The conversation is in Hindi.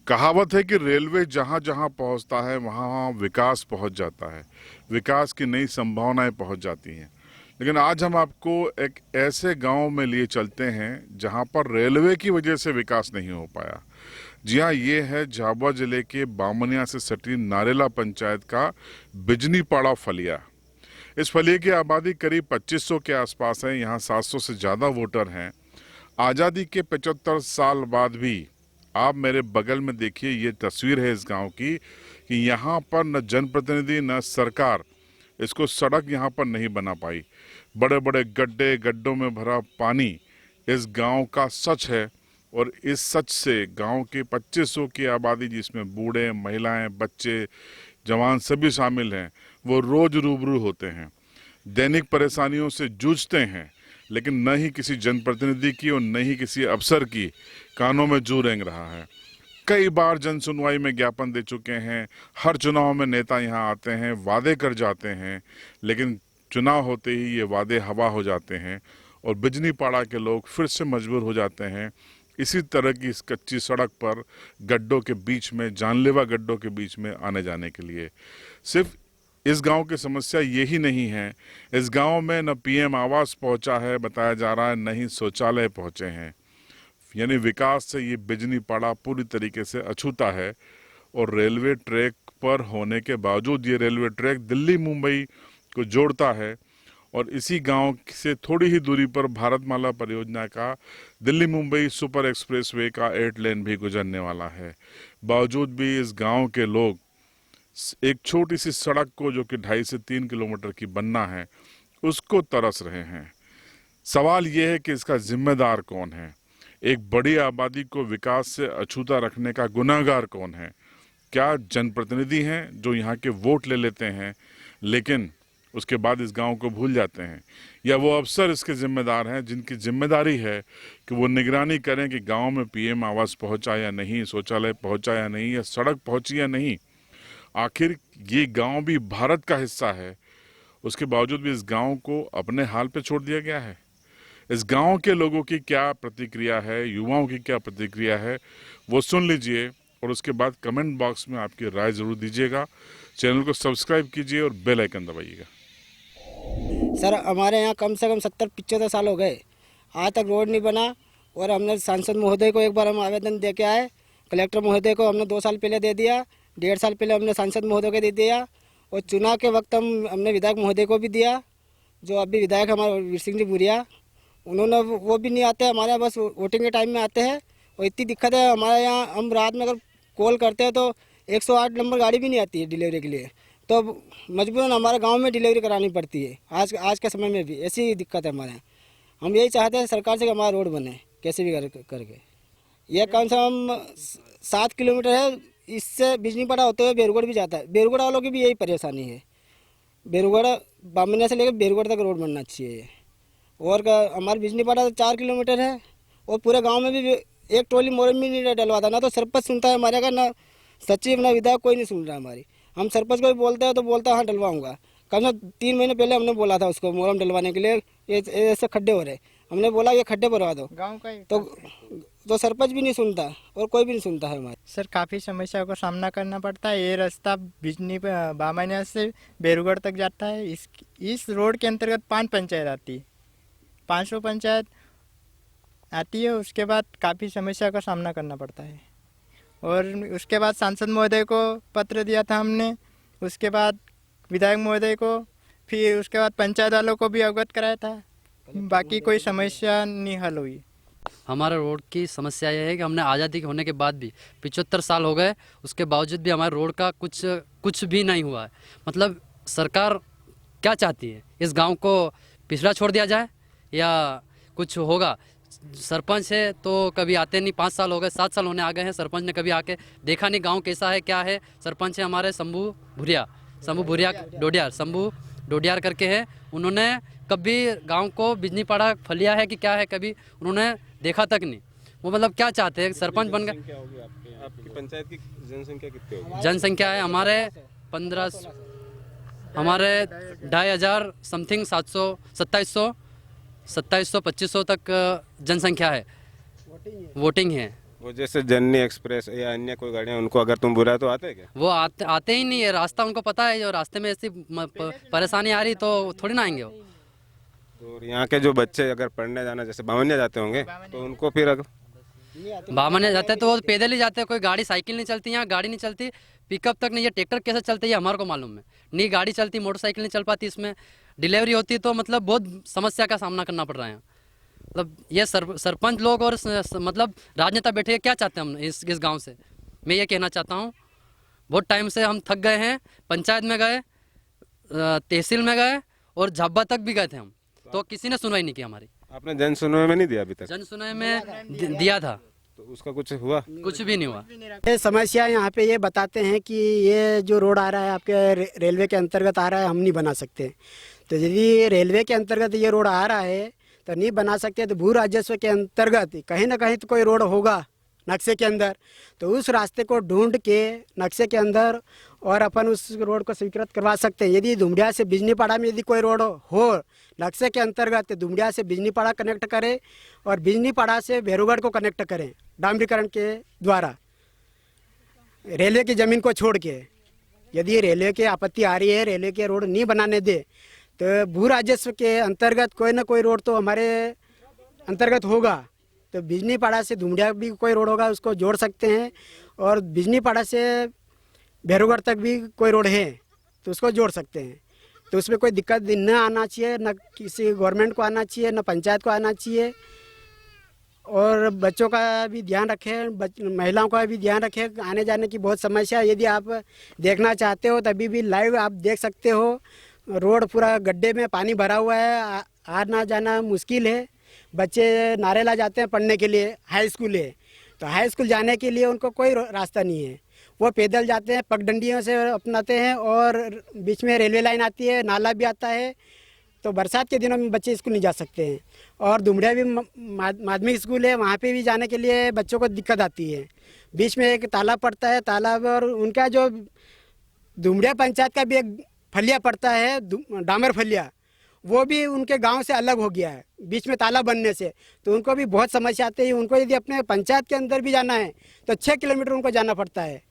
कहावत है कि रेलवे जहाँ जहाँ पहुँचता है वहाँ वहाँ विकास पहुँच जाता है, विकास की नई संभावनाएं पहुँच जाती हैं। लेकिन आज हम आपको एक ऐसे गांव में लिए चलते हैं जहाँ पर रेलवे की वजह से विकास नहीं हो पाया। जी हाँ, ये है झाबुआ जिले के बामनिया से सटी नारेला पंचायत का बिजनीपाड़ा फलिया। इस फलिया की आबादी करीब 2500 के आसपास है। यहाँ 700 से ज़्यादा वोटर हैं। आज़ादी के 75 साल बाद भी आप मेरे बगल में देखिए, ये तस्वीर है इस गांव की कि यहाँ पर न जनप्रतिनिधि न सरकार इसको सड़क यहाँ पर नहीं बना पाई। बड़े बड़े गड्ढे, गड्ढों में भरा पानी इस गांव का सच है। और इस सच से गांव के 2500 की आबादी, जिसमें बूढ़े, महिलाएं, बच्चे, जवान सभी शामिल हैं, वो रोज रूबरू होते हैं, दैनिक परेशानियों से जूझते हैं। लेकिन न ही किसी जनप्रतिनिधि की और न ही किसी अफसर की कानों में जू रेंग रहा है। कई बार जन सुनवाई में ज्ञापन दे चुके हैं। हर चुनाव में नेता यहाँ आते हैं, वादे कर जाते हैं, लेकिन चुनाव होते ही ये वादे हवा हो जाते हैं और बिजनीपाड़ा के लोग फिर से मजबूर हो जाते हैं इसी तरह की इस कच्ची सड़क पर गड्ढों के बीच में, जानलेवा गड्ढों के बीच में आने जाने के लिए। सिर्फ इस गांव की समस्या यही नहीं है। इस गांव में न पीएम आवास पहुंचा है, बताया जा रहा है, न ही शौचालय पहुंचे हैं। यानी विकास से ये बिजनीपाड़ा पूरी तरीके से अछूता है। और रेलवे ट्रैक पर होने के बावजूद ये रेलवे ट्रैक दिल्ली मुंबई को जोड़ता है और इसी गांव से थोड़ी ही दूरी पर भारतमाला परियोजना का दिल्ली मुंबई सुपर एक्सप्रेसवे का 8 लेन भी गुजरने वाला है। बावजूद भी इस गांव के लोग एक छोटी सी सड़क को, जो कि 2.5 से 3 किलोमीटर की बनना है, उसको तरस रहे हैं। सवाल यह है कि इसका जिम्मेदार कौन है? एक बड़ी आबादी को विकास से अछूता रखने का गुनाहगार कौन है? क्या जनप्रतिनिधि हैं जो यहाँ के वोट ले लेते हैं लेकिन उसके बाद इस गांव को भूल जाते हैं, या वो अफसर इसके जिम्मेदार हैं जिनकी जिम्मेदारी है कि वो निगरानी करें कि गांव में पीएम आवास पहुंचा या नहीं, शौचालय पहुंचा या नहीं, या सड़क पहुंची या नहीं। आखिर ये गांव भी भारत का हिस्सा है, उसके बावजूद भी इस गांव को अपने हाल पे छोड़ दिया गया है। इस गांव के लोगों की क्या प्रतिक्रिया है, युवाओं की क्या प्रतिक्रिया है, वो सुन लीजिए और उसके बाद कमेंट बॉक्स में आपकी राय जरूर दीजिएगा। चैनल को सब्सक्राइब कीजिए और बेल आइकन दबाइएगा। सर, हमारे यहाँ कम से कम 70-75 साल हो गए, आज तक रोड नहीं बना। और हमने सांसद महोदय को एक बार हम आवेदन दे के आए, कलेक्टर महोदय को हमने 2 साल पहले दे दिया, 1.5 साल पहले हमने सांसद महोदय को दे दिया, और चुनाव के वक्त हमने विधायक महोदय को भी दिया, जो अभी विधायक हमारे वीर सिंह जी भूरिया, उन्होंने वो भी नहीं आते हमारे यहाँ, बस वोटिंग के टाइम में आते हैं। और इतनी दिक्कत है हमारे यहाँ, हम रात में अगर कॉल करते हैं तो 108 नंबर गाड़ी भी नहीं आती है डिलीवरी के लिए, तो मजबूरन हमारे गांव में डिलीवरी करानी पड़ती है। आज के समय में भी ऐसी ही दिक्कत है हमारे यहाँ। हम यही चाहते हैं सरकार से कि हमारा रोड बने कैसे भी करके। यह कम से कम 7 किलोमीटर है, इससे बिजनीपाड़ा होते हुए बेरुगढ़ भी जाता है। बेरुगढ़ वालों की भी यही परेशानी है, बेरुगढ़ बामनिया से लेकर बेरुगढ़ तक रोड बनना चाहिए। और हमारे बिजनीपाड़ा 4 किलोमीटर है, और पूरे गाँव में भी एक ट्रॉली मोरम भी नहीं डलवाता। ना तो सरपंच सुनता है हमारे का, ना सचिव, ना विधायक, कोई नहीं सुन रहा हमारी। हम सरपंच को भी बोलते हैं तो बोलता है हाँ डलवाऊंगा। कम से 3 महीने पहले हमने बोला था उसको मोरम डलवाने के लिए, ये ऐसे खड्डे हो रहे, हमने बोला ये खड्डे भरवा दो, गांव का ही तो सरपंच भी नहीं सुनता और कोई भी नहीं सुनता है हमारे। सर, काफ़ी समस्याओं का सामना करना पड़ता है। ये रास्ता बिजनी बामनिया से बेरुगढ़ तक जाता है। इस रोड के अंतर्गत 5 पंचायत आती है, 500 पंचायत आती है। उसके बाद काफ़ी समस्या का सामना करना पड़ता है। और उसके बाद सांसद महोदय को पत्र दिया था हमने, उसके बाद विधायक महोदय को, फिर उसके बाद पंचायत वालों को भी अवगत कराया था। बाकी कोई समस्या नहीं हल हुई। हमारे रोड की समस्या यह है कि हमने आज़ादी के होने के बाद भी 75 साल हो गए, उसके बावजूद भी हमारे रोड का कुछ भी नहीं हुआ है। मतलब सरकार क्या चाहती है? इस गांव को पिछड़ा छोड़ दिया जाए या कुछ होगा? सरपंच है तो कभी आते नहीं, 5 साल हो गए, 7 साल होने आ गए हैं, सरपंच ने कभी आके देखा नहीं गांव कैसा है क्या है। सरपंच है हमारे शंभू भूरिया शंभू डोडियार करके है। उन्होंने कभी गांव को बिजनीपाड़ा फलिया है कि क्या है, कभी उन्होंने देखा तक नहीं। वो मतलब क्या चाहते हैं? सरपंच बन गए। आपकी पंचायत की जनसंख्या कितनी होगी? जनसंख्या है हमारे 15, हमारे 2500 समथिंग, 700, 2700, 2500 तक जनसंख्या है, वोटिंग है। वो जैसे जननी एक्सप्रेस या अन्य कोई गाड़ियाँ, उनको अगर तुम बुलाए तो आते हैं क्या? वो आते ही नहीं है, रास्ता उनको पता है, जो रास्ते में ऐसी परेशानी आ रही तो थोड़ी ना आएंगे वो। तो यहाँ के जो बच्चे अगर पढ़ने जाना, जैसे बावनिया जाते होंगे, तो उनको फिर बामने जाते हैं तो वो पैदल ही जाते हैं, कोई गाड़ी साइकिल नहीं चलती, यहाँ गाड़ी नहीं चलती, पिकअप तक नहीं है, ट्रैक्टर कैसे चलते हैं ये हमारे को मालूम है नहीं, गाड़ी चलती, मोटरसाइकिल नहीं चल पाती, इसमें डिलीवरी होती है तो मतलब बहुत समस्या का सामना करना पड़ रहा है। मतलब ये सरपंच लोग और मतलब राजनेता बैठे क्या चाहते हैं हम इस गांव से, मैं ये कहना चाहता हूँ। बहुत टाइम से हम थक गए हैं, पंचायत में गए, तहसील में गए और झाब्बा तक भी गए थे हम, तो किसी ने सुनवाई नहीं की हमारी। आपने जन सुनवाई में नहीं दिया अभी तक? जन सुनवाई में दिया था, तो उसका कुछ हुआ? कुछ भी नहीं हुआ। ये समस्या यहाँ पे ये बताते हैं कि ये जो रोड आ रहा है आपके रेलवे के अंतर्गत आ रहा है, हम नहीं बना सकते। तो यदि रेलवे के अंतर्गत ये रोड आ रहा है तो नहीं बना सकते, तो भू राजस्व के अंतर्गत कहीं ना कहीं तो कोई रोड होगा नक्शे के अंदर, तो उस रास्ते को ढूंढ के नक्शे के अंदर और अपन उस रोड को स्वीकृत करवा सकते हैं। यदि दुमड़िया से बिजनीपाड़ा में यदि कोई रोड हो नक्शे के अंतर्गत, तो दुमड़िया से बिजनीपाड़ा कनेक्ट करें और बिजनीपाड़ा से भैरूगढ़ को कनेक्ट करें डामरीकरण के द्वारा, रेलवे की ज़मीन को छोड़ के। यदि रेलवे की आपत्ति आ रही है, रेलवे के रोड नहीं बनाने दे, तो भू राजस्व के अंतर्गत कोई ना कोई रोड तो हमारे अंतर्गत होगा। तो बिजनीपाड़ा से धुमड़िया भी कोई रोड होगा, उसको जोड़ सकते हैं, और बिजनीपाड़ा से भैरूगढ़ तक भी कोई रोड है तो उसको जोड़ सकते हैं। तो उसमें कोई दिक्कत न आना चाहिए, न किसी गवर्नमेंट को आना चाहिए, न पंचायत को आना चाहिए। और बच्चों का भी ध्यान रखें, महिलाओं का भी ध्यान रखें, आने जाने की बहुत समस्या है। यदि आप देखना चाहते हो तभी भी लाइव आप देख सकते हो, रोड पूरा गड्ढे में पानी भरा हुआ है, आना जाना मुश्किल है। बच्चे नारेला जाते हैं पढ़ने के लिए, हाई स्कूल है, तो हाई स्कूल जाने के लिए उनको कोई रास्ता नहीं है, वो पैदल जाते हैं, पगडंडियों से अपनाते हैं, और बीच में रेलवे लाइन आती है, नाला भी आता है, तो बरसात के दिनों में बच्चे स्कूल नहीं जा सकते हैं। और दुमड़िया भी माध्यमिक स्कूल है, वहाँ पे भी जाने के लिए बच्चों को दिक्कत आती है। बीच में एक तालाब पड़ता है, तालाब, और उनका जो दुमड़िया पंचायत का भी एक फलिया पड़ता है, डामर फलिया, वो भी उनके गांव से अलग हो गया है बीच में तालाब बनने से, तो उनको भी बहुत समस्या आती है। उनको यदि अपने पंचायत के अंदर भी जाना है तो 6 किलोमीटर उनको जाना पड़ता है।